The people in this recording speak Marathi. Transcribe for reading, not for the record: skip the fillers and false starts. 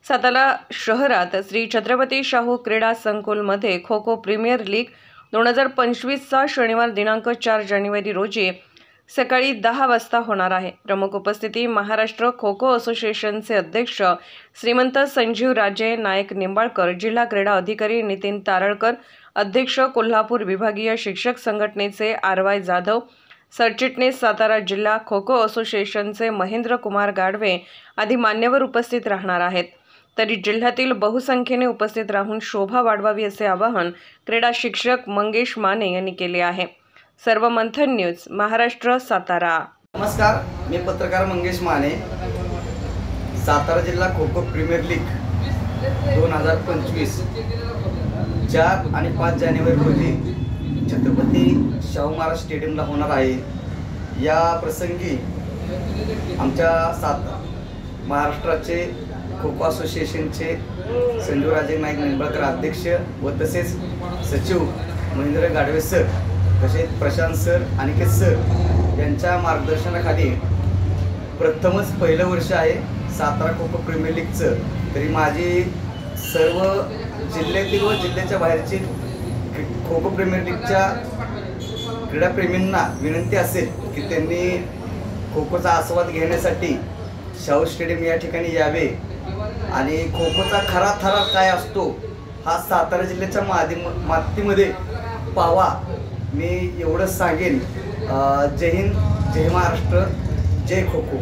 सातारा शहरात श्री छत्रपती शाहू क्रीडा संकुलमध्ये खो खो प्रीमियर लीग 2025चा शनिवार दिनांक 4 जानेवारी रोजी सकाळी 10 वाजता होणार आहे। प्रमुख उपस्थिती महाराष्ट्र खो खो असोसिएशनचे अध्यक्ष श्रीमंत संजीव राजे नायक निंबाळकर, जिल्हा क्रीडा अधिकारी नितीन तारळकर, अध्यक्ष कोल्हापूर विभागीय शिक्षक संघटनेचे RY जाधव, सरचिटणीस सातारा जिल्हा खो खो असोसिएशनचे महेंद्र कुमार गाडवे आदी मान्यवर उपस्थित राहणार आहेत। तरी जिल्ह्यातील बहुसंख्येने उपस्थित राहून शोभा वाढवावी असे आवाहन क्रीडा शिक्षक मंगेश माने यांनी केले आहे। सर्व मंथन न्यूज महाराष्ट्र सातारा। नमस्कार, मी पत्रकार मंगेश माने। सातारा जिल्हा खो खो प्रीमियर लीग 2025 4 आणि 5 जानेवारी रोजी छत्रपती शाहू महाराज स्टेडियमला होणार आहे। या प्रसंगी आमच्या महाराष्ट्राचे खो खो असोसिएशनचे संजीव राजे नाईक निंबाळकर अध्यक्ष व तसेच सचिव महेंद्र गाडवे सर, तसेच प्रशांत सर, अनिकेत सर यांच्या मार्गदर्शनाखाली प्रथमच पहिलं वर्ष आहे सातारा खो खो प्रीमियर लीगचं। तरी माझी सर्व जिल्ह्यातील व जिल्ह्याच्या बाहेरची खो खो प्रीमियर लीगच्या क्रीडाप्रेमींना विनंती असेल की त्यांनी खो खोचा आस्वाद घेण्यासाठी शाहू स्टेडियम या ठिकाणी यावे आणि खो खोचा खरा थरार काय असतो हा सातारा जिल्ह्याच्या मातीमध्ये पावा। मी एवढंच सांगेन। जय हिंद, जय महाराष्ट्र, जय खो खो।